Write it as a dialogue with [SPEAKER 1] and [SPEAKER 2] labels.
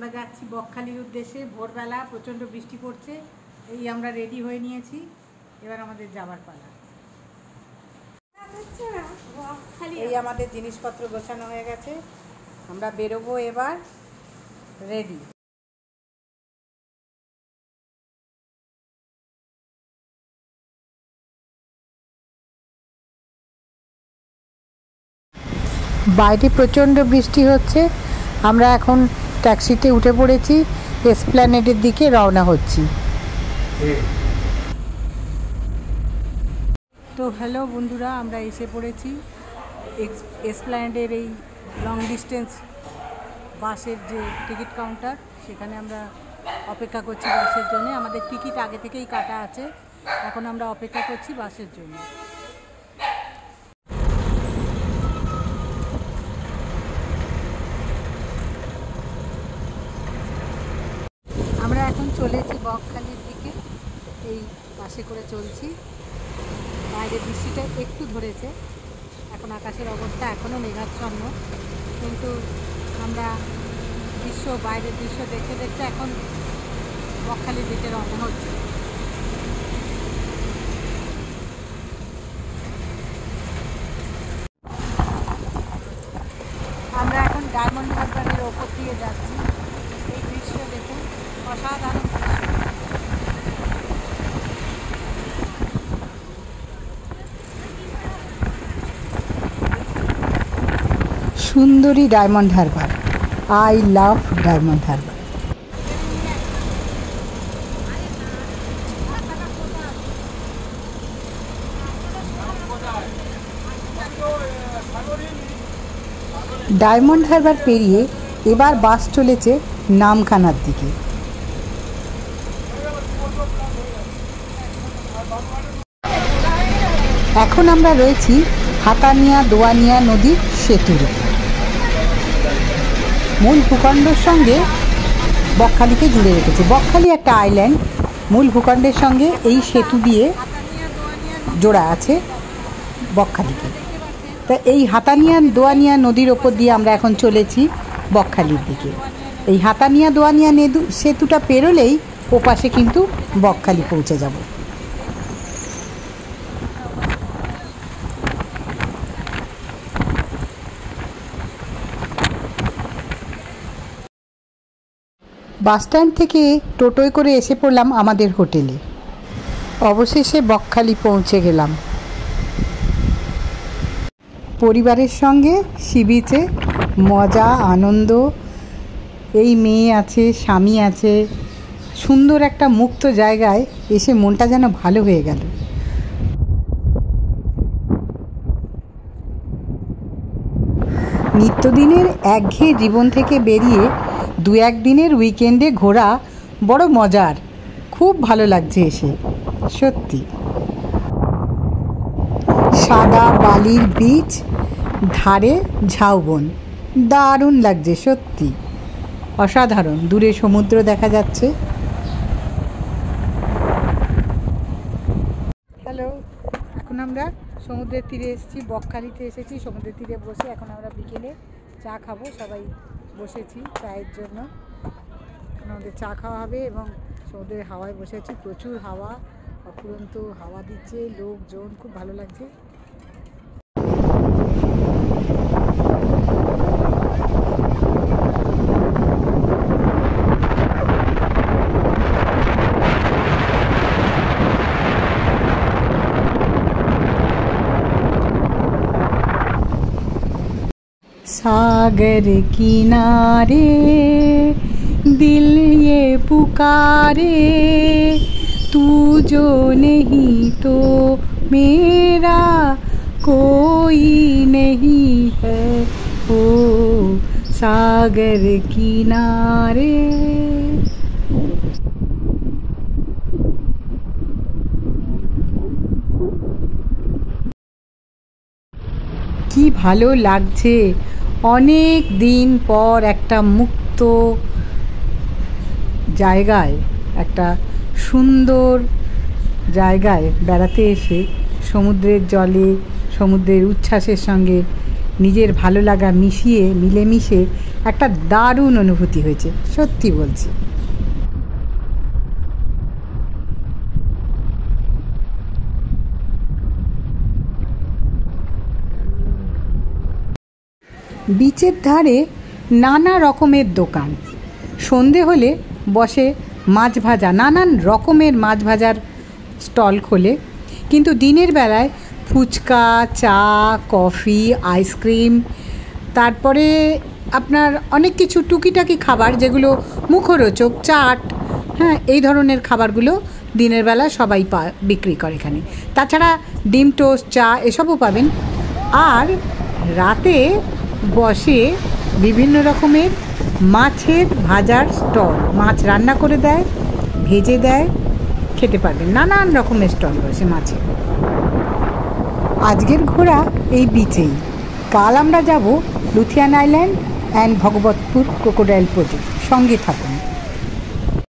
[SPEAKER 1] আমরা যাচ্ছি বকখালির উদ্দেশ্যে। ভোরবেলা প্রচণ্ড বৃষ্টি পড়ছে, এই আমরা রেডি হয়ে নিয়েছি, এবার আমাদের যাবার পালা। এই আমাদের জিনিসপত্র গোছানো হয়ে গেছে, আমরা বেরোবো এবার, রেডি। বাইরে প্রচণ্ড বৃষ্টি হচ্ছে, আমরা এখন ট্যাক্সিতে উঠে পড়েছি, এসপ্ল্যানেডের দিকে রওনা হচ্ছি। তো হ্যালো বন্ধুরা, আমরা এসে পড়েছি এসপ্ল্যানেডের এই লং ডিস্টেন্স বাসের যে টিকিট কাউন্টার, সেখানে আমরা অপেক্ষা করছি বাসের জন্য। আমাদের টিকিট আগে থেকেই কাটা আছে, এখন আমরা অপেক্ষা করছি বাসের জন্য। আমরা এখন চলেছি বকখালির দিকে, এই বাসে করে চলছি। বাইরে বৃষ্টিটা একটু ধরেছে, এখন আকাশের অবস্থা এখনও মেঘাচ্ছন্ন, কিন্তু আমরা বাইরের দৃশ্য দেখতে দেখতে এখন বকখালির দিকে রওনা হচ্ছে। আমরা এখন ডায়মন্ড হারবারের ওপর দিয়ে যাচ্ছি, এই দৃশ্য দেখুন, অসাধারণ দৃশ্য। সুন্দরী diamond Harbour, I love diamond Harbour. Diamond Harbour পেরিয়ে এবার বাস চলেছে নামখানার দিকে। এখন আমরা রয়েছি হাতানিয়া দোয়ানিয়া নদীর সেতুর উপর। মূল ভূখণ্ডের সঙ্গে বকখালিকে জুড়ে রেখেছে। বকখালি একটা আইল্যান্ড, মূল ভূখণ্ডের সঙ্গে এই সেতু দিয়ে জোড়া আছে বকখালিকে। তা এই হাতানিয়া দোয়ানিয়া নদীর ওপর দিয়ে আমরা এখন চলেছি বকখালির দিকে। এই হাতানিয়া দোয়ানিয়া সেতুটা পেরোলেই ওপাশে কিন্তু বকখালি পৌঁছে যাব। বাসস্ট্যান্ড থেকে টোটোয় করে এসে পড়লাম আমাদের হোটেলে। অবশেষে বকখালি পৌঁছে গেলাম। পরিবারের সঙ্গে সি বিচে মজা আনন্দ, এই মেয়ে আছে, স্বামী আছে, সুন্দর একটা মুক্ত জায়গায় এসে মনটা যেন ভালো হয়ে গেল। নিত্যদিনের একঘেয়ে জীবন থেকে বেরিয়ে দু একদিনের উইকেন্ডে ঘোরা বড় মজার, খুব ভালো লাগছে এসে, সত্যি। সাদা বালির বিচ, ধারে ঝাউবন, দারুণ লাগছে সত্যি, অসাধারণ। দূরে সমুদ্র দেখা যাচ্ছে। হ্যালো, এখন আমরা সমুদ্রের তীরে এসেছি, বকখালিতে এসেছি। সমুদ্রের তীরে বসে এখন আমরা বিকেলে চা খাবো, সবাই বসেছি চায়ের জন্য। আমাদের চা খাওয়া হবে এবং সমুদ্রের হাওয়ায় বসেছি, প্রচুর হাওয়া, অফুরন্ত হাওয়া দিচ্ছে, লোকজন, খুব ভালো লাগছে। सागर किनारे दिल ये पुकारे, तू जो नहीं तो मेरा कोई नहीं है, ओ सागर किनारे। কি ভালো লাগছে, অনেক দিন পর একটা মুক্ত জায়গায়, একটা সুন্দর জায়গায় বেড়াতে এসে সমুদ্রের জলে, সমুদ্রের উচ্ছ্বাসের সঙ্গে নিজের ভালো লাগা মিলেমিশে একটা দারুণ অনুভূতি হয়েছে, সত্যি বলছি। বিচের ধারে নানা রকমের দোকান, সন্ধে হলে বসে মাছ ভাজা, নানান রকমের মাছ ভাজার স্টল খোলে। কিন্তু দিনের বেলায় ফুচকা, চা, কফি, আইসক্রিম, তারপরে আপনার অনেক কিছু টুকিটাকি খাবার যেগুলো মুখরোচক, চাট, হ্যাঁ, এই ধরনের খাবারগুলো দিনের বেলা সবাই বিক্রি করে এখানে। তাছাড়া ডিম টোস্ট, চা এসবও পাবেন। আর রাতে বসে বিভিন্ন রকমের মাছের ভাজার স্টল, মাছ রান্না করে দেয়, ভেজে দেয়, খেতে পারবেন। নানান রকমের স্টল বসে মাছের। আজকের ঘোরা এই বিচেই। কাল আমরা যাব Lothian island and Bhagabatpur crocodile project. সঙ্গে থাকুন।